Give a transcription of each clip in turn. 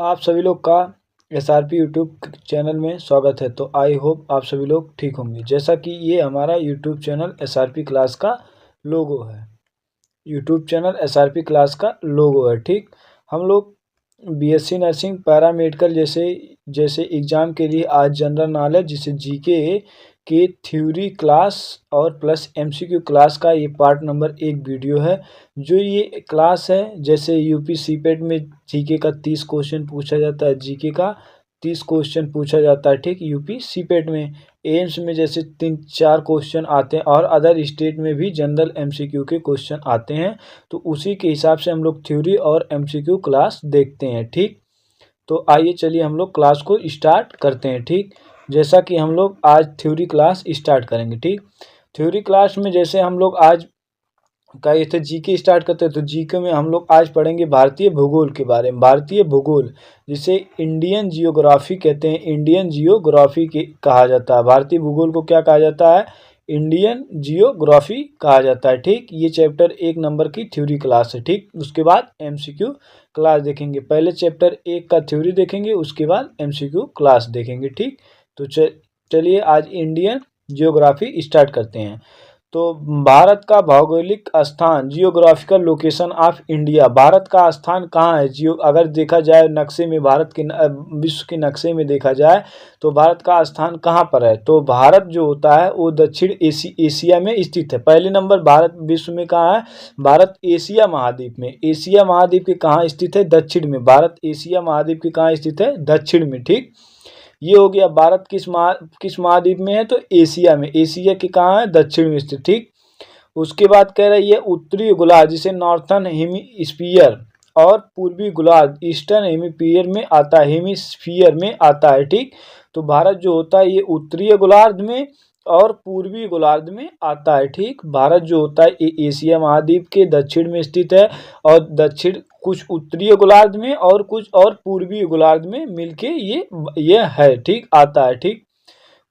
आप सभी लोग का एसआरपी यूट्यूब चैनल में स्वागत है। तो आई होप आप सभी लोग ठीक होंगे। जैसा कि ये हमारा यूट्यूब चैनल एसआरपी क्लास का लोगो है। यूट्यूब चैनल एसआरपी क्लास का लोगो है। ठीक, हम लोग बीएससी नर्सिंग पैरामेडिकल जैसे जैसे एग्ज़ाम के लिए आज जनरल नॉलेज जिसे जीके के थ्योरी क्लास और प्लस एमसीक्यू क्लास का ये पार्ट नंबर 1 वीडियो है। जो ये क्लास है, जैसे यूपी सीपेट में जीके का 30 क्वेश्चन पूछा जाता है, जीके का 30 क्वेश्चन पूछा जाता है। ठीक, यूपी सीपेट में एम्स में जैसे 3-4 क्वेश्चन आते हैं और अदर स्टेट में भी जनरल एमसीक्यू के क्वेश्चन आते हैं। तो उसी के हिसाब से हम लोग थ्योरी और एमसीक्यू क्लास देखते हैं। ठीक, तो आइए चलिए हम लोग क्लास को स्टार्ट करते हैं। ठीक, जैसा कि हम लोग आज थ्योरी क्लास स्टार्ट करेंगे। ठीक, थ्योरी क्लास में जैसे हम लोग आज का ये थे जीके स्टार्ट करते हैं, तो जीके में हम लोग आज पढ़ेंगे भारतीय भूगोल के बारे में। भारतीय भूगोल जिसे इंडियन जियोग्राफी कहते हैं, इंडियन जियोग्राफी के कहा जाता है। भारतीय भूगोल को क्या कहा जाता है? इंडियन जियोग्राफी कहा जाता है। ठीक, ये चैप्टर 1 नंबर की थ्योरी क्लास है। ठीक, उसके बाद एमसीक्यू क्लास देखेंगे। पहले चैप्टर 1 का थ्योरी देखेंगे, उसके बाद एमसीक्यू क्लास देखेंगे। ठीक, तो चलिए आज इंडियन जियोग्राफी स्टार्ट करते हैं। तो भारत का भौगोलिक स्थान, geographical location of India, Bharat का स्थान कहाँ है? अगर देखा जाए नक्शे में, भारत के विश्व के नक्शे में देखा जाए तो भारत का स्थान कहाँ पर है? तो भारत जो होता है वो दक्षिण एशिया में स्थित है। पहले नंबर भारत विश्व में कहाँ है? भारत एशिया महाद्वीप में। एशिया महाद्वीप के कहाँ स्थित है? दक्षिण में। भारत एशिया महाद्वीप के कहाँ स्थित है? दक्षिण में। ठीक, ये हो गया। भारत किस महाद्वीप में है? तो एशिया में। एशिया के कहाँ है? दक्षिण में स्थित। ठीक, उसके बाद कह रही है उत्तरी गोलार्ध जिसे नॉर्थर्न हेमिस्फीयर और पूर्वी गोलार्ध ईस्टर्न हेमिस्फीयर में आता है, हेमिस्फीयर में आता है। ठीक, तो भारत जो होता है ये उत्तरीय गोलार्ध में और पूर्वी गोलार्ध में आता है। ठीक, भारत जो होता है ये एशिया महाद्वीप के दक्षिण में स्थित है और दक्षिण कुछ उत्तरीय गोलार्ध में और कुछ और पूर्वी गोलार्ध में मिलके ये है। ठीक, आता है। ठीक,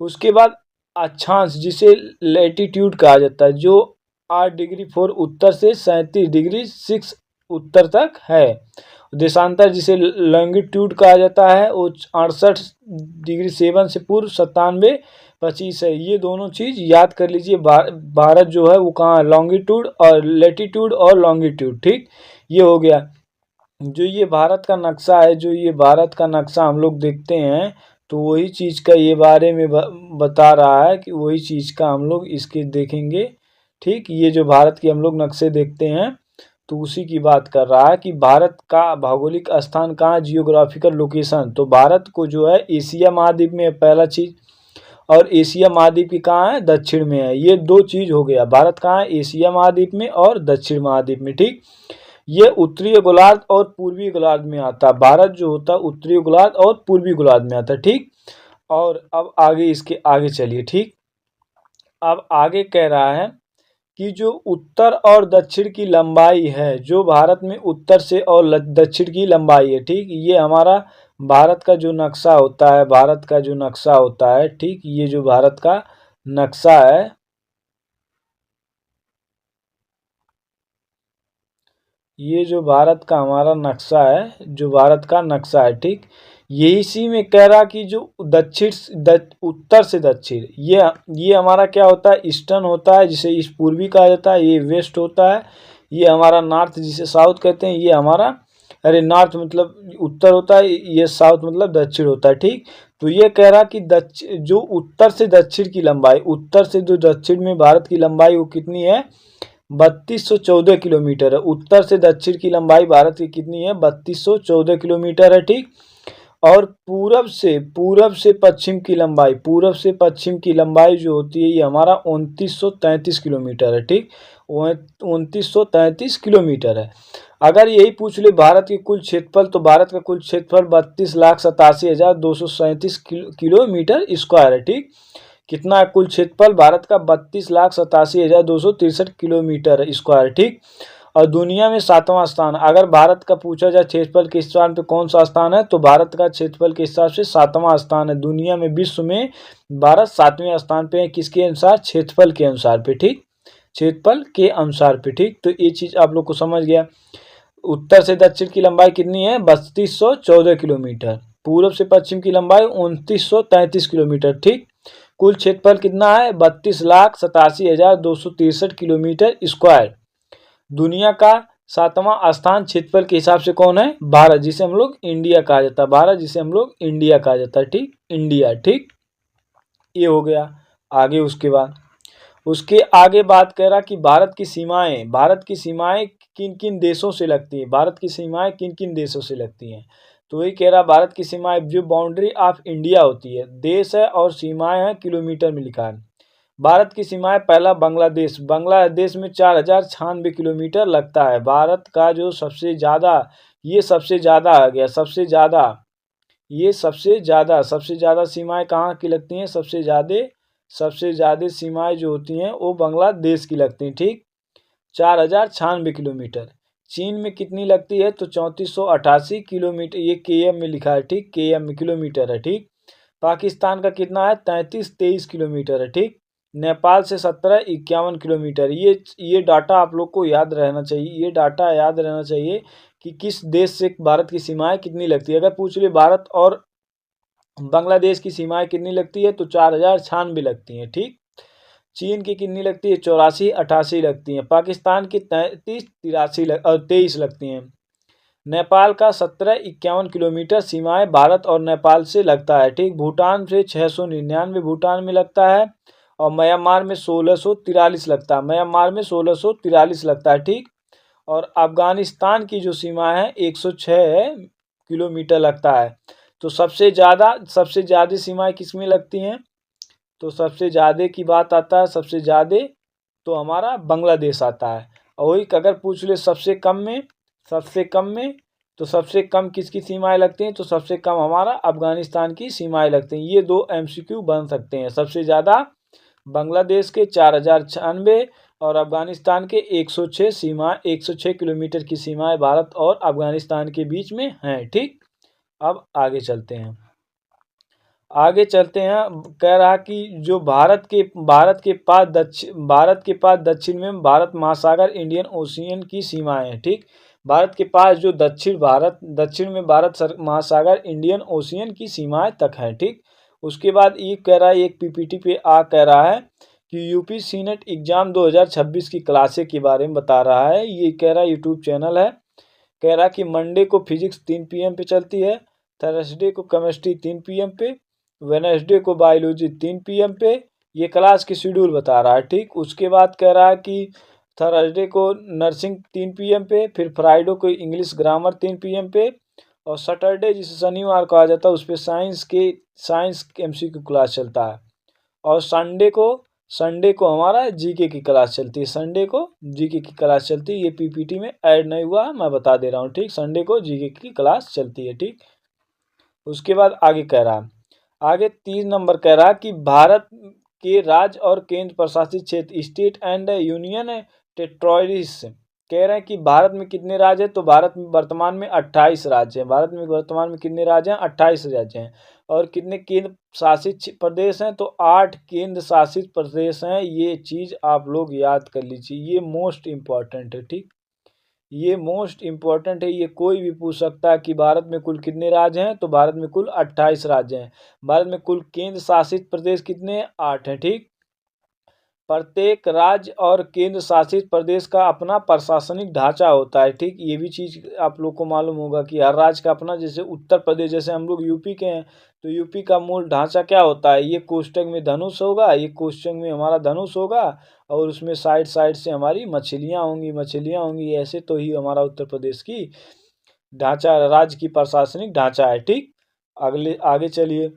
उसके बाद अक्षांश जिसे लैटिट्यूड कहा जाता है, जो 8 डिग्री 4 उत्तर से 37 डिग्री 6 उत्तर तक है। देशांतर जिसे लॉन्गिट्यूड कहा जाता है वो 68 डिग्री 7 से पूर्व 97 25 है। ये दोनों चीज़ याद कर लीजिए। भारत जो है वो कहाँ है? लॉन्गिट्यूड और लैटिट्यूड और लॉन्गिट्यूड। ठीक, ये हो गया। जो ये भारत का नक्शा है, जो ये भारत का नक्शा हम लोग देखते हैं तो वही चीज़ का ये बारे में बता रहा है कि वही चीज़ का हम लोग इसके देखेंगे। ठीक, ये जो भारत के हम लोग नक्शे देखते हैं तो उसी की बात कर रहा है कि भारत का भौगोलिक स्थान कहाँ, जियोग्राफिकल लोकेशन। तो भारत को जो है एशिया महाद्वीप में पहला चीज़, और एशिया महाद्वीप की कहाँ है? दक्षिण में है। ये दो चीज़ हो गया। भारत कहाँ है? एशिया महाद्वीप में और दक्षिण महाद्वीप में। ठीक, ये उत्तरीय गोलार्ध और पूर्वी गोलार्ध में आता है। भारत जो होता है उत्तरी गोलार्ध और पूर्वी गोलार्ध में आता है। ठीक, और अब आगे इसके आगे चलिए। ठीक, अब आगे कह रहा है कि जो उत्तर और दक्षिण की लंबाई है, जो भारत में उत्तर से और दक्षिण की लंबाई है। ठीक, ये हमारा भारत का जो नक्शा होता है, भारत का जो नक्शा होता है। ठीक, ये जो भारत का नक्शा है, ये जो भारत का हमारा नक्शा है, जो भारत का नक्शा है। ठीक, यही सी में कह रहा कि जो उत्तर से दक्षिण, ये हमारा क्या होता है? ईस्टर्न होता है, जिसे इस पूर्वी कहा जाता है। ये वेस्ट होता है। ये हमारा नॉर्थ जिसे साउथ कहते हैं। ये हमारा, अरे नॉर्थ मतलब उत्तर होता है, ये साउथ मतलब दक्षिण होता है। ठीक, तो ये कह रहा कि जो उत्तर से दक्षिण की लंबाई, उत्तर से जो दक्षिण में भारत की लंबाई वो कितनी है? 3214 किलोमीटर है। उत्तर से दक्षिण की लंबाई भारत की कितनी है? 3214 किलोमीटर है। ठीक, और पूरब से पश्चिम की लंबाई, पूरब से पश्चिम की लंबाई जो होती है ये हमारा 2933 किलोमीटर है। ठीक, 2933 किलोमीटर है। अगर यही पूछ ले भारत की कुल क्षेत्रफल, तो भारत का कुल क्षेत्रफल 32,87,237 किलोमीटर स्क्वायर है। ठीक, कितना है कुल क्षेत्रफल भारत का? 32,87,263 किलोमीटर स्क्वायर। ठीक, और दुनिया में 7वां स्थान। अगर भारत का पूछा जाए क्षेत्रफल के स्थान पे कौन सा स्थान है, तो भारत का क्षेत्रफल के हिसाब से 7वां स्थान है दुनिया में। विश्व में भारत 7वें स्थान पे है। किसके अनुसार? क्षेत्रफल के अनुसार पे। ठीक, क्षेत्रफल के अनुसार पे। ठीक, तो ये चीज़ आप लोग को समझ गया। उत्तर से दक्षिण की लंबाई कितनी है? 3214 किलोमीटर। पूर्व से पश्चिम की लंबाई 2933 किलोमीटर। ठीक। कुल क्षेत्रफल कितना है? 32,87,263 किलोमीटर स्क्वायर। दुनिया का 7वां स्थान क्षेत्रफल के हिसाब से कौन है? भारत, जिसे हम लोग इंडिया कहा जाता है। भारत, जिसे हम लोग इंडिया कहा जाता है। ठीक, इंडिया। ठीक, ये हो गया। आगे उसके आगे बात कह रहा कि भारत की सीमाएं किन किन देशों से लगती हैं? भारत की सीमाएं किन किन देशों से लगती हैं? तो वही कह रहा, भारत की सीमाएं, जो बाउंड्री ऑफ इंडिया होती है, देश है और सीमाएं हैं किलोमीटर में लिखा है। भारत की सीमाएं, पहला बांग्लादेश। बांग्लादेश में 4096 किलोमीटर लगता है। भारत का जो सबसे ज़्यादा, ये सबसे ज़्यादा आ गया, सबसे ज़्यादा सीमाएं कहाँ की लगती हैं? सबसे ज़्यादा सीमाएं जो होती हैं वो बांग्लादेश की लगती हैं। ठीक, 4096 किलोमीटर। चीन में कितनी लगती है? तो 3488 किलोमीटर, ये केएम में लिखा है। ठीक, केएम में किलोमीटर है। ठीक। पाकिस्तान का कितना है? 3323 किलोमीटर है। ठीक। नेपाल से 1751 किलोमीटर। ये डाटा आप लोग को याद रहना चाहिए। ये डाटा याद रहना चाहिए कि किस देश से भारत की सीमाएं कितनी लगती है। अगर पूछ ले भारत और बांग्लादेश की सीमाएं कितनी लगती है, तो 4096 लगती हैं। ठीक। चीन की कितनी लगती है? 8488 लगती हैं। पाकिस्तान की 3383 लगती हैं। नेपाल का 1751 किलोमीटर सीमाएं भारत और नेपाल से लगता है। ठीक। भूटान से 699 भूटान में लगता है, और म्यांमार में 1643 लगता है। म्यांमार में 1643 लगता है। ठीक। और अफगानिस्तान की जो सीमा है 106 किलोमीटर लगता है। तो सबसे ज़्यादा सीमाएं किस में लगती हैं? तो सबसे ज़्यादा की बात आता है, सबसे ज़्यादा तो हमारा बांग्लादेश आता है। और वही अगर पूछ ले सबसे कम में, तो सबसे कम किसकी सीमाएं लगती हैं? तो सबसे कम हमारा अफगानिस्तान की सीमाएं लगती हैं। ये दो एमसीक्यू बन सकते हैं। सबसे ज़्यादा बांग्लादेश के 4096 और अफगानिस्तान के 106 किलोमीटर की सीमाएं भारत और अफगानिस्तान के बीच में हैं। ठीक। अब आगे चलते हैं। कह रहा कि जो भारत के पास दक्षिण में भारत महासागर, इंडियन ओशियन की सीमाएं हैं। ठीक। भारत के पास जो दक्षिण में भारत महासागर, इंडियन ओशियन की सीमाएं तक है। ठीक। उसके बाद ये कह रहा है, एक पीपीटी पे कह रहा है कि यूपी सीनेट एग्जाम 2026 की क्लासे के बारे में बता रहा है। ये कह रहा है यूट्यूब चैनल है। कह रहा कि मंडे को फिजिक्स 3 PM पे चलती है, थर्सडे को केमिस्ट्री 3 PM पे, वेडनेसडे को बायोलॉजी 3 PM पे। ये क्लास की शेड्यूल बता रहा है। ठीक। उसके बाद कह रहा है कि थर्सडे को नर्सिंग 3 PM पे, फिर फ्राइडे को इंग्लिश ग्रामर 3 PM पे, और सैटरडे जिसे शनिवार कहा जाता है उस पर साइंस MCQ क्लास चलता है। और संडे को हमारा जीके की क्लास चलती है। संडे को जीके की क्लास चलती है। ये पीपीटी में ऐड नहीं हुआ, मैं बता दे रहा हूँ। ठीक। संडे को जीके की क्लास चलती है। ठीक। उसके बाद आगे कह रहा, आगे 3 नंबर कह रहा कि भारत के राज्य और केंद्र प्रशासित क्षेत्र, स्टेट एंड यूनियन टेरिटरीज, कह रहे हैं कि भारत में कितने राज्य हैं? तो भारत में वर्तमान में 28 राज्य हैं। भारत में वर्तमान में कितने राज्य हैं? 28 राज्य हैं। और कितने केंद्र शासित प्रदेश हैं? तो 8 केंद्र शासित प्रदेश हैं। ये चीज़ आप लोग याद कर लीजिए, ये मोस्ट इम्पॉर्टेंट है। ठीक, ये मोस्ट इम्पॉर्टेंट है। ये कोई भी पूछ सकता है कि भारत में कुल कितने राज्य हैं? तो भारत में कुल 28 राज्य हैं। भारत में कुल केंद्र शासित प्रदेश कितने हैं? 8 हैं। ठीक। प्रत्येक राज्य और केंद्र शासित प्रदेश का अपना प्रशासनिक ढांचा होता है। ठीक, ये भी चीज़ आप लोग को मालूम होगा कि हर राज्य का अपना, जैसे उत्तर प्रदेश, जैसे हम लोग यूपी के हैं, तो यूपी का मूल ढांचा क्या होता है? ये कोष्टक में धनुष होगा, ये कोष्टक में हमारा धनुष होगा, और उसमें साइड साइड से हमारी मछलियाँ होंगी। ऐसे तो ही हमारा उत्तर प्रदेश की ढांचा, राज्य की प्रशासनिक ढांचा है। ठीक, आगे चलिए।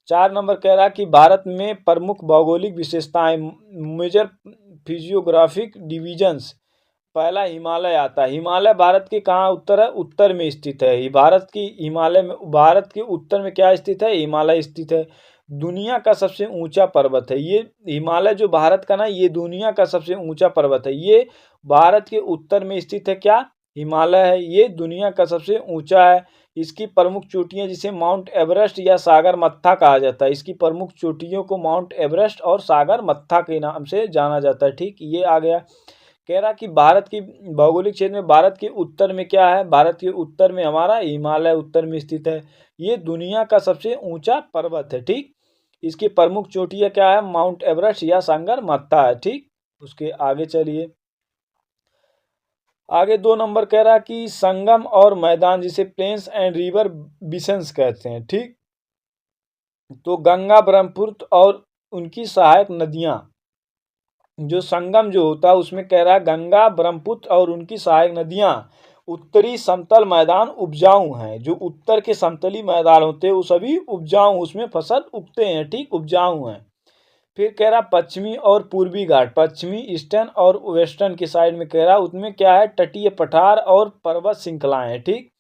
4 नंबर कह रहा है कि भारत में प्रमुख भौगोलिक विशेषताएं, मेजर फिजियोग्राफिक डिविजन्स। पहला हिमालय आता है। हिमालय भारत के कहाँ उत्तर है? उत्तर में स्थित है। भारत के उत्तर में क्या स्थित है? हिमालय स्थित है। दुनिया का सबसे ऊंचा पर्वत है ये हिमालय, जो भारत का ना, ये दुनिया का सबसे ऊंचा पर्वत है। ये भारत के उत्तर में स्थित है। क्या? हिमालय है। ये दुनिया का सबसे ऊंचा है। इसकी प्रमुख चोटियां, जिसे माउंट एवरेस्ट या सागर मत्था कहा जाता है, इसकी प्रमुख चोटियों को माउंट एवरेस्ट और सागर मत्था के नाम से जाना जाता है। ठीक, ये आ गया। कह रहा कि भारत की भौगोलिक क्षेत्र में भारत के उत्तर में क्या है, भारत के उत्तर में हमारा हिमालय उत्तर में स्थित है। ये दुनिया का सबसे ऊंचा पर्वत है। ठीक, इसकी प्रमुख चोटियां क्या है, माउंट एवरेस्ट या सांगरमत्ता है। ठीक, उसके आगे चलिए। आगे 2 नंबर कह रहा कि संगम और मैदान जिसे प्लेन्स एंड रिवर बिशंस कहते हैं। ठीक, तो गंगा ब्रह्मपुत्र और उनकी सहायक नदियां, जो संगम जो होता है उसमें कह रहा है गंगा ब्रह्मपुत्र और उनकी सहायक नदियां उत्तरी समतल मैदान उपजाऊ हैं। जो उत्तर के समतली मैदान होते हैं वो सभी उपजाऊ, उसमें फसल उगते हैं। ठीक, उपजाऊ हैं। फिर कह रहा पश्चिमी और पूर्वी घाट, पश्चिमी ईस्टर्न और वेस्टर्न की साइड में कह रहा उसमें क्या है, तटीय पठार और पर्वत श्रृंखलाएं हैं। ठीक,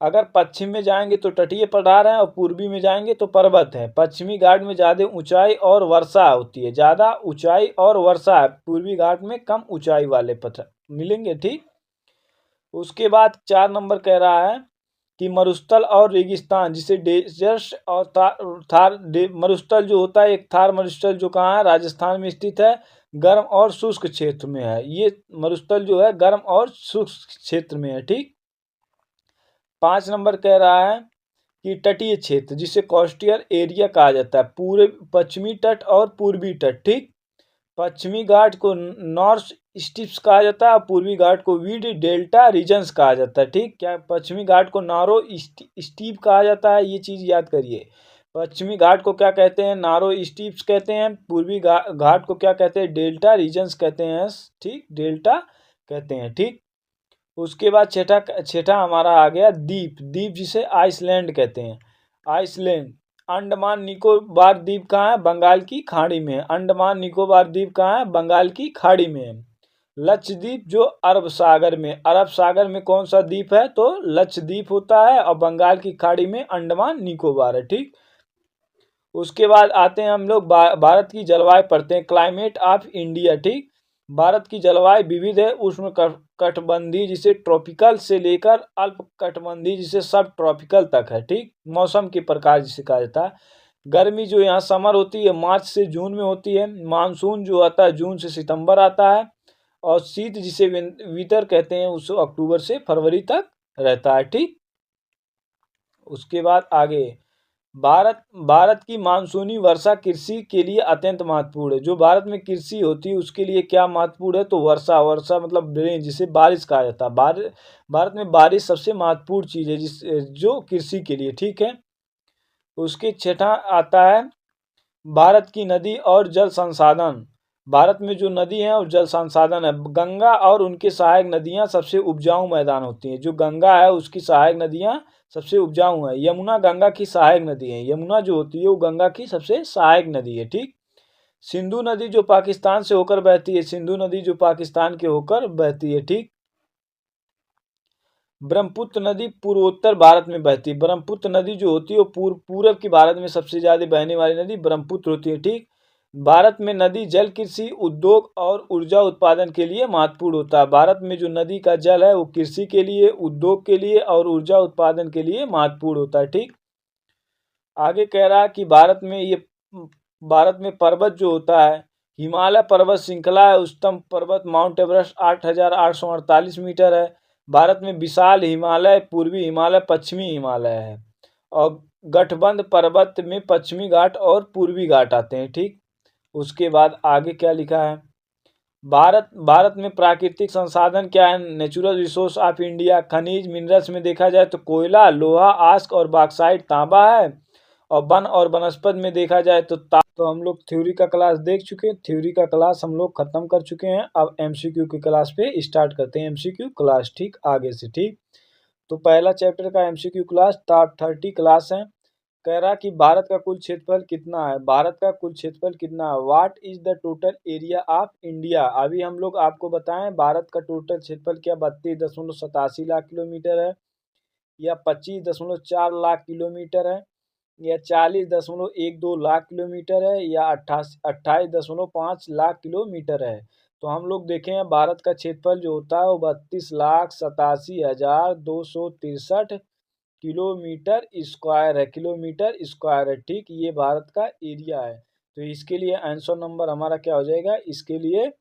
अगर पश्चिम में जाएंगे तो तटीय पठार है और पूर्वी में जाएंगे तो पर्वत है। पश्चिमी घाट में ज़्यादा ऊंचाई और वर्षा होती है, ज़्यादा ऊंचाई और वर्षा है। पूर्वी घाट में कम ऊंचाई वाले पठार मिलेंगे। ठीक, उसके बाद 4 नंबर कह रहा है कि मरुस्थल और रेगिस्तान जिसे डेजर्ट और मरुस्थल जो होता है, एक थार मरुस्थल जो कहाँ है, राजस्थान में स्थित है, गर्म और शुष्क क्षेत्र में है। ये मरुस्थल जो है गर्म और शुष्क क्षेत्र में है। ठीक, 5 नंबर कह रहा है कि तटीय क्षेत्र जिसे कोस्टियल एरिया कहा जाता है, पूरे पश्चिमी तट और पूर्वी तट। ठीक, पश्चिमी घाट को नॉर्थ स्टीप्स कहा जाता है और पूर्वी घाट को वीड डेल्टा रीजन्स कहा जाता है। ठीक, क्या पश्चिमी घाट को नारो स्टीप कहा जाता है, ये चीज़ याद करिए। पश्चिमी घाट को क्या कहते हैं, नारो स्टीप्स कहते हैं। पूर्वी घाट को क्या कहते हैं, डेल्टा रीजन्स कहते हैं। ठीक, डेल्टा कहते हैं। ठीक, उसके बाद छठा छठा हमारा आ गया द्वीप, द्वीप जिसे आइसलैंड कहते हैं। आइसलैंड, अंडमान निकोबार द्वीप कहाँ है, बंगाल की खाड़ी में है। अंडमान निकोबार द्वीप कहाँ है, बंगाल की खाड़ी में है। लक्षद्वीप जो अरब सागर में, अरब सागर में कौन सा द्वीप है, तो लक्षद्वीप होता है और बंगाल की खाड़ी में अंडमान निकोबार है। ठीक, उसके बाद आते हैं हम लोग भारत की जलवायु पढ़ते हैं, क्लाइमेट ऑफ इंडिया। ठीक, भारत की जलवायु विविध है, उष्ण कटिबंधीय जिसे ट्रॉपिकल से लेकर अल्प कटिबंधीय जिसे सब ट्रॉपिकल तक है। ठीक, मौसम के प्रकार जिसे कहा जाता है। गर्मी जो यहाँ समर होती है मार्च से जून में होती है। मानसून जो आता है जून से सितंबर आता है। और शीत जिसे विंटर कहते हैं उस अक्टूबर से फरवरी तक रहता है। ठीक, उसके बाद आगे भारत भारत की मानसूनी वर्षा कृषि के लिए अत्यंत महत्वपूर्ण है। जो भारत में कृषि होती है उसके लिए क्या महत्वपूर्ण है, तो वर्षा, वर्षा मतलब रेन जिसे बारिश कहा जाता है। भारत में बारिश सबसे महत्वपूर्ण चीज़ है जो कृषि के लिए। ठीक है, उसके छठा आता है भारत की नदी और जल संसाधन। भारत में जो नदी है और जल संसाधन है, गंगा और उनके सहायक नदियां सबसे उपजाऊ मैदान होती हैं। जो गंगा है उसकी सहायक नदियां सबसे उपजाऊ है। यमुना गंगा की सहायक नदी है, यमुना जो होती है वो गंगा की सबसे सहायक नदी है। ठीक, सिंधु नदी जो पाकिस्तान से होकर बहती है, सिंधु नदी जो पाकिस्तान के होकर बहती है। ठीक, ब्रह्मपुत्र नदी पूर्वोत्तर भारत में बहती है। ब्रह्मपुत्र नदी जो होती है वो पूर्व की भारत में सबसे ज्यादा बहने वाली नदी ब्रह्मपुत्र होती है। ठीक, भारत में नदी जल कृषि, उद्योग और ऊर्जा उत्पादन के लिए महत्वपूर्ण होता है। भारत में जो नदी का जल है वो कृषि के लिए, उद्योग के लिए और ऊर्जा उत्पादन के लिए महत्वपूर्ण होता है। ठीक, आगे कह रहा है कि भारत में पर्वत जो होता है, हिमालय पर्वत श्रृंखला है। उच्चतम पर्वत माउंट एवरेस्ट 8,848 मीटर है। भारत में विशाल हिमालय, पूर्वी हिमालय, पश्चिमी हिमालय है। और गठबंध पर्वत में पश्चिमी घाट और पूर्वी घाट आते हैं। ठीक, उसके बाद आगे क्या लिखा है, भारत में प्राकृतिक संसाधन क्या है, नेचुरल रिसोर्स ऑफ इंडिया। खनिज मिनरल्स में देखा जाए तो कोयला, लोहा, आस्क और बॉक्साइट, तांबा है। और वन और वनस्पति में देखा जाए तो हम लोग थ्योरी का क्लास देख चुके हैं, थ्योरी का क्लास हम लोग खत्म कर चुके हैं। अब एमसीक्यू की क्लास पे स्टार्ट करते हैं, एमसीक्यू क्लास। ठीक, आगे से। ठीक, तो पहला चैप्टर का एमसीक्यू क्लास टॉप 30 क्लास है। कह रहा कि भारत का कुल क्षेत्रफल कितना है, भारत का कुल क्षेत्रफल कितना है, what is the total area of India. अभी हम लोग आपको बताएं भारत का टोटल क्षेत्रफल क्या 32.87 लाख किलोमीटर है, या 25.4 लाख किलोमीटर है, या 40.12 लाख किलोमीटर है, या 28.5 लाख किलोमीटर है। तो हम लोग देखें भारत का क्षेत्रफल जो होता है वो 32,87,263 किलोमीटर स्क्वायर है, किलोमीटर स्क्वायर है। ठीक, ये भारत का एरिया है। तो इसके लिए आंसर नंबर हमारा क्या हो जाएगा, इसके लिए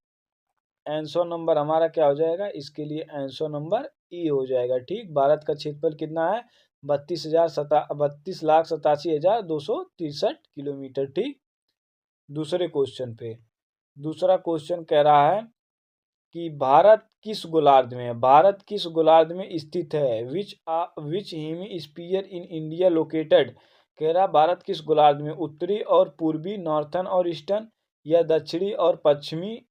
आंसर नंबर हमारा क्या हो जाएगा, इसके लिए आंसर नंबर ई हो जाएगा। ठीक, भारत का क्षेत्रफल कितना है, 32,87,263 ठीक। दूसरे क्वेश्चन पे, दूसरा क्वेश्चन कह रहा है कि भारत किस गोलार्ध में है, भारत किस गोलार्ध में स्थित है, विच हेमिस्फीयर इन इंडिया लोकेटेड। कह रहा भारत किस गोलार्ध में, उत्तरी और पूर्वी नॉर्थन और ईस्टर्न, या दक्षिणी और पश्चिमी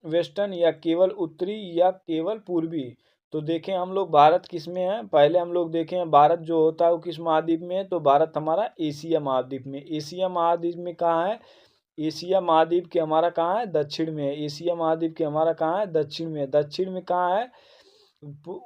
वेस्टर्न, या केवल उत्तरी या केवल पूर्वी। तो देखें हम लोग भारत किस में है, पहले हम लोग देखें भारत जो होता है वो किस महाद्वीप में है, तो भारत हमारा एशिया महाद्वीप में, एशिया महाद्वीप में कहाँ है, एशिया महाद्वीप के हमारा कहाँ है, दक्षिण में है, एशिया महाद्वीप के हमारा कहाँ है, दक्षिण में है, दक्षिण में कहाँ है,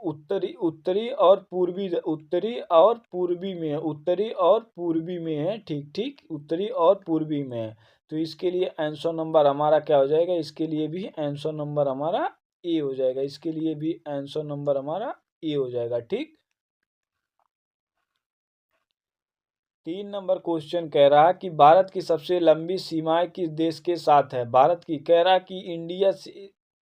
उत्तरी उत्तरी और पूर्वी, उत्तरी और पूर्वी में है, उत्तरी और पूर्वी में है, ठीक ठीक, उत्तरी और पूर्वी में है। तो इसके लिए आंसर नंबर हमारा क्या हो जाएगा, इसके लिए भी आंसर नंबर हमारा ए हो जाएगा, इसके लिए भी आंसर नंबर हमारा ए हो जाएगा। ठीक, 3 नंबर क्वेश्चन कह रहा है कि भारत की सबसे लंबी सीमाएं किस देश के साथ है, भारत की, कह रहा कि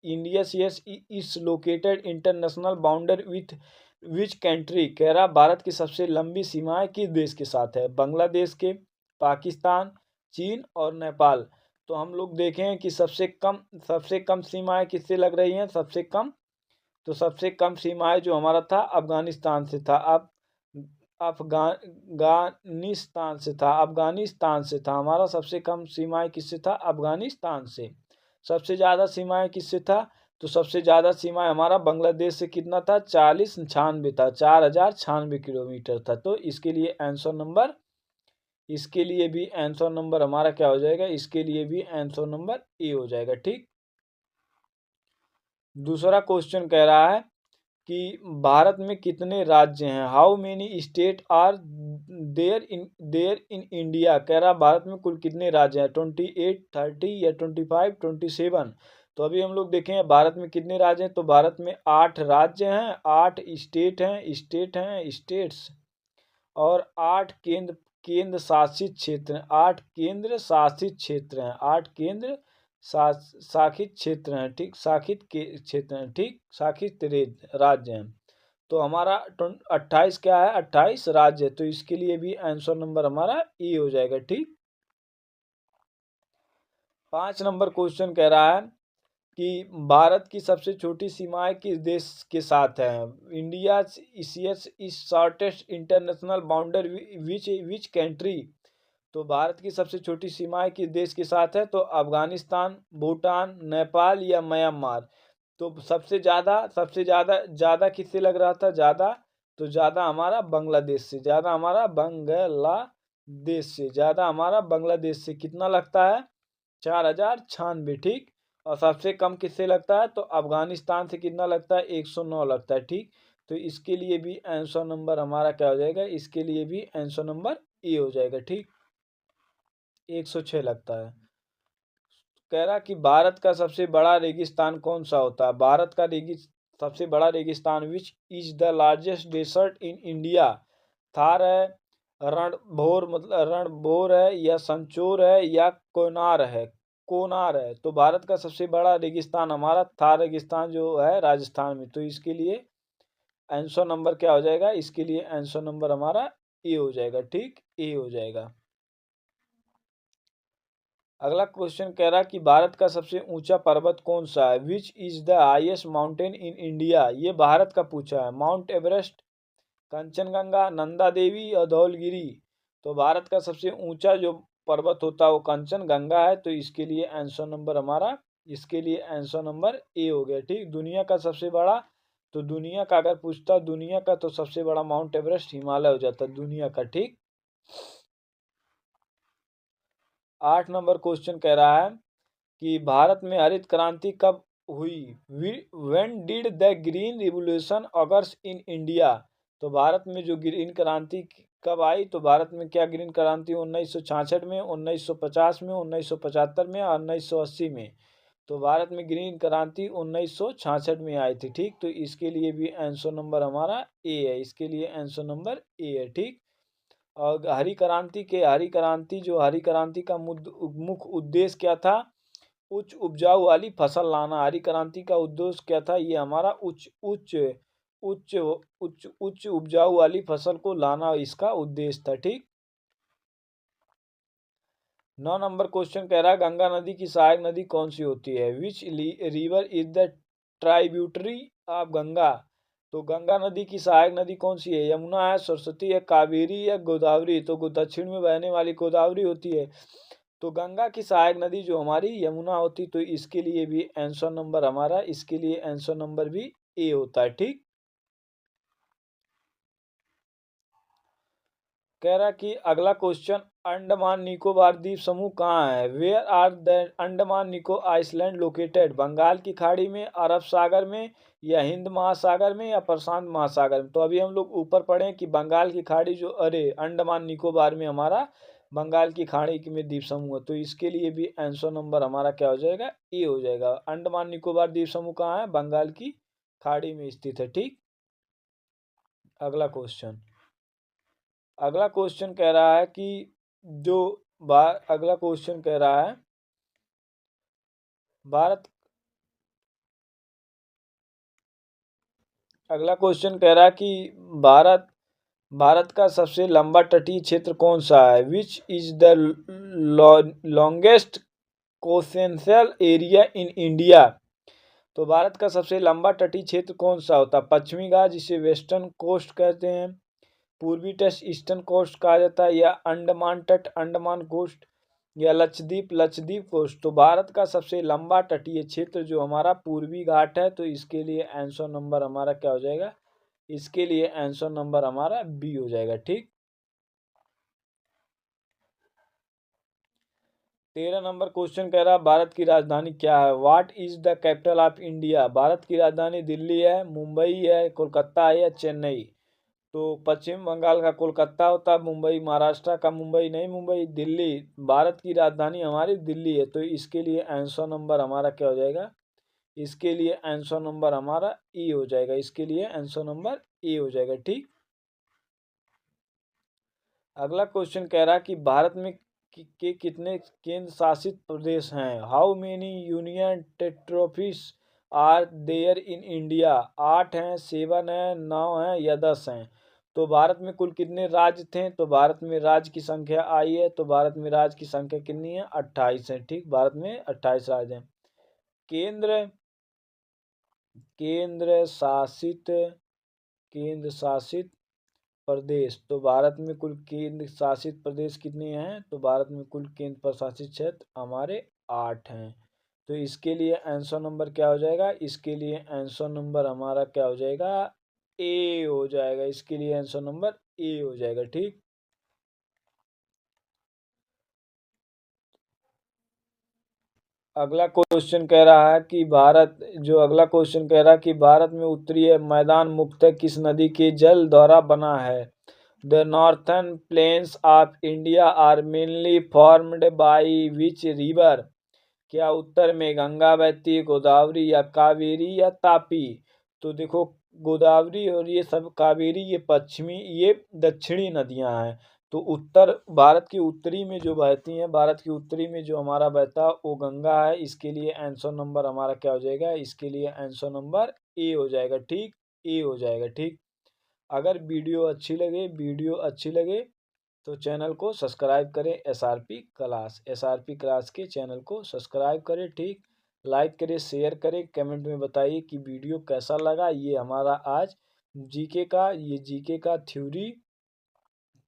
India CS is located international boundary with which country. कह रहा भारत की सबसे लंबी सीमाएं किस देश के साथ है, बांग्लादेश के, पाकिस्तान, चीन और नेपाल। तो हम लोग देखें कि सबसे कम सीमाएं किससे लग रही हैं, सबसे कम, तो सबसे कम सीमाएं जो हमारा था अफगानिस्तान से था। अब अफगानिस्तान से था, अफगानिस्तान से था हमारा सबसे कम सीमाएं, किससे था, अफगानिस्तान से। सबसे ज़्यादा सीमाएं किससे था, तो सबसे ज़्यादा सीमाएं हमारा बांग्लादेश से कितना था, 4096 था, 4096 किलोमीटर था। तो इसके लिए आंसर नंबर, इसके लिए भी आंसर नंबर हमारा क्या हो जाएगा, इसके लिए भी आंसर नंबर ए हो जाएगा। ठीक, दूसरा क्वेश्चन कह रहा है कि भारत में कितने राज्य हैं, how many state are there in India. कह रहा भारत में कुल कितने राज्य हैं, 28, 30 या 25, 27। तो अभी हम लोग देखें भारत में कितने राज्य हैं, तो भारत में 8 राज्य हैं, 8 स्टेट्स, और 8 केंद्र शासित क्षेत्र हैं, 8 केंद्र शासित क्षेत्र हैं, 8 केंद्र शासित क्षेत्र हैं, ठीक, शासित के क्षेत्र हैं, ठीक, शासित राज्य हैं। तो हमारा 28 क्या है, 28 राज्य है। तो इसके लिए भी आंसर नंबर हमारा ए हो जाएगा। ठीक, 5 नंबर क्वेश्चन कह रहा है कि भारत की सबसे छोटी सीमाएं किस देश के साथ है, India is shortest international boundary which country. तो भारत की सबसे छोटी सीमाएं किस देश के साथ है, तो अफगानिस्तान, भूटान, नेपाल या म्यांमार। तो सबसे ज़्यादा किससे लग रहा था, ज़्यादा, तो ज़्यादा हमारा बांग्लादेश से, ज़्यादा हमारा बांग्लादेश से, ज़्यादा हमारा बांग्लादेश से कितना लगता है, 4096। ठीक, और सबसे कम किससे लगता है, तो अफगानिस्तान से कितना लगता है, 109 लगता है। ठीक, तो इसके लिए भी आंसर नंबर हमारा क्या हो जाएगा, इसके लिए भी आंसर नंबर ए हो जाएगा। ठीक, 106 लगता है। कह रहा कि भारत का सबसे बड़ा रेगिस्तान कौन सा होता है, भारत का सबसे बड़ा रेगिस्तान, which is the largest desert in India. Thar है, रणभोर मतलब रणभोर है, या संचोर है, या कोनार है। तो भारत का सबसे बड़ा रेगिस्तान हमारा थार रेगिस्तान जो है राजस्थान में। तो इसके लिए आंसर नंबर क्या हो जाएगा, इसके लिए आंसर नंबर हमारा ए हो जाएगा। ठीक, ए हो जाएगा। अगला क्वेश्चन कह रहा है कि भारत का सबसे ऊंचा पर्वत कौन सा है, विच is the highest mountain in India. ये भारत का पूछा है, माउंट एवरेस्ट, कंचनगंगा, नंदा देवी और धौलगिरी। तो भारत का सबसे ऊंचा जो पर्वत होता है वो कंचनगंगा है। तो इसके लिए आंसर नंबर हमारा, इसके लिए आंसर नंबर ए हो गया। ठीक, दुनिया का सबसे बड़ा, तो दुनिया का अगर पूछता दुनिया का, तो सबसे बड़ा माउंट एवरेस्ट हिमालय हो जाता दुनिया का। ठीक, 8 नंबर क्वेश्चन कह रहा है कि भारत में हरित क्रांति कब हुई, when did the green revolution occurs in India. तो भारत में जो ग्रीन क्रांति कब आई, तो भारत में क्या ग्रीन क्रांति 1966 में, 1950 में, 1975 में और 1980 में। तो भारत में ग्रीन क्रांति 1966 में आई थी। ठीक, तो इसके लिए भी आंसर नंबर हमारा ए है, इसके लिए आंसर नंबर ए है। ठीक, और हरी क्रांति का मुख्य उद्देश्य क्या था, उच्च उपजाऊ वाली फसल लाना। हरी क्रांति का उद्देश्य क्या था? ये हमारा उच्च उच्च उच्च उच्च उच्च उपजाऊ वाली फसल को लाना इसका उद्देश्य था। ठीक। 9 नंबर क्वेश्चन कह रहा है गंगा नदी की सहायक नदी कौन सी होती है? Which river is the tributary of Ganga? तो गंगा नदी की सहायक नदी कौन सी है? यमुना है, सरस्वती है, कावेरी या गोदावरी? तो दक्षिण में बहने वाली गोदावरी होती है। तो गंगा की सहायक नदी जो हमारी यमुना होती, तो इसके लिए भी आंसर नंबर हमारा, इसके लिए आंसर नंबर भी ए होता है। ठीक। कह रहा कि अगला क्वेश्चन, अंडमान निकोबार द्वीप समूह कहाँ है? वेयर आर द अंडमान निको आइसलैंड लोकेटेड? बंगाल की खाड़ी में, अरब सागर में, या हिंद महासागर में, या प्रशांत महासागर में? तो अभी हम लोग ऊपर पढ़े कि बंगाल की खाड़ी जो, अरे अंडमान निकोबार में हमारा बंगाल की खाड़ी में द्वीप समूह है। तो इसके लिए भी आंसर नंबर हमारा क्या हो जाएगा? ए हो जाएगा। अंडमान निकोबार द्वीप समूह कहाँ है? बंगाल की खाड़ी में स्थित है। ठीक। अगला क्वेश्चन, अगला क्वेश्चन कह रहा है कि जो अगला क्वेश्चन कह रहा है भारत अगला क्वेश्चन कह रहा है कि भारत भारत का सबसे लंबा तटीय क्षेत्र कौन सा है? विच is the longest coastal area in India? तो भारत का सबसे लंबा तटीय क्षेत्र कौन सा होता है? पश्चिमी घाट, जिसे वेस्टर्न कोस्ट कहते हैं, पूर्वी तट ईस्टर्न कोस्ट कहा जाता है, या अंडमान तट अंडमान कोस्ट, या लक्षद्वीप लक्षद्वीप कोस्ट? तो भारत का सबसे लंबा तटीय क्षेत्र जो हमारा पूर्वी घाट है। तो इसके लिए आंसर नंबर हमारा क्या हो जाएगा? इसके लिए आंसर नंबर हमारा बी हो जाएगा। ठीक। 13 नंबर क्वेश्चन कह रहा है भारत की राजधानी क्या है? What is the capital of India? Bharat की राजधानी दिल्ली है, मुंबई है, कोलकाता है, या चेन्नई? तो पश्चिम बंगाल का कोलकाता होता है, मुंबई महाराष्ट्र का मुंबई नहीं, मुंबई दिल्ली। भारत की राजधानी हमारी दिल्ली है। तो इसके लिए आंसर नंबर हमारा क्या हो जाएगा? इसके लिए आंसर नंबर हमारा ई हो जाएगा। इसके लिए आंसर नंबर ए हो जाएगा। ठीक। अगला क्वेश्चन कह रहा है कि भारत में के कितने केंद्र शासित प्रदेश हैं? How many union territories are there in India? 8 हैं, 7 हैं, 9 हैं, या 10 हैं? तो भारत में कुल कितने राज्य थे? तो भारत में राज्य की संख्या आई है। तो भारत में राज्य की संख्या कितनी है? 28 है। ठीक। भारत में 28 राज्य हैं। केंद्र केंद्र शासित केंद्र शासित प्रदेश, तो भारत में कुल केंद्र शासित प्रदेश कितने हैं? तो भारत में कुल केंद्र प्रशासित क्षेत्र हमारे 8 हैं। तो इसके लिए आंसर नंबर क्या हो जाएगा? इसके लिए आंसर नंबर हमारा क्या हो जाएगा? ए हो जाएगा। इसके लिए आंसर नंबर ए हो जाएगा। ठीक। अगला क्वेश्चन कह रहा है कि अगला क्वेश्चन कह रहा है कि भारत में उत्तरीय मैदान मुख्यतः किस नदी के जल द्वारा बना है? The northern plains of India are mainly formed by which river? क्या उत्तर में गंगा बहती है, गोदावरी या कावेरी या तापी? तो देखो, गोदावरी और ये सब कावेरी ये पश्चिमी ये दक्षिणी नदियां हैं। तो उत्तर भारत की उत्तरी में जो बहती हैं, भारत की उत्तरी में जो हमारा बहता है वो गंगा है। इसके लिए आंसर नंबर हमारा क्या हो जाएगा? इसके लिए आंसर नंबर ए हो जाएगा। ठीक। ए हो जाएगा। ठीक। अगर वीडियो अच्छी लगे तो चैनल को सब्सक्राइब करें। एसआरपी क्लास के चैनल को सब्सक्राइब करें। ठीक। लाइक करें, शेयर करें, कमेंट में बताइए कि वीडियो कैसा लगा। ये हमारा आज जीके का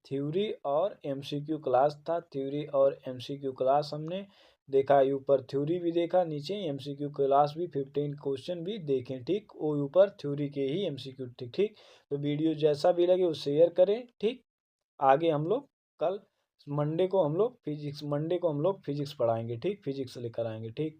थ्योरी और एमसीक्यू क्लास था। थ्योरी और एमसीक्यू क्लास हमने देखा, ऊपर थ्योरी भी देखा, नीचे एमसीक्यू क्लास भी 15 क्वेश्चन भी देखें। ठीक। वो ऊपर थ्योरी के ही एमसीक्यू थे। ठीक। तो वीडियो जैसा भी लगे वो शेयर करें। ठीक। आगे हम लोग कल मंडे को हम लोग फिजिक्स पढ़ाएंगे। ठीक। फिजिक्स लेकर आएंगे। ठीक।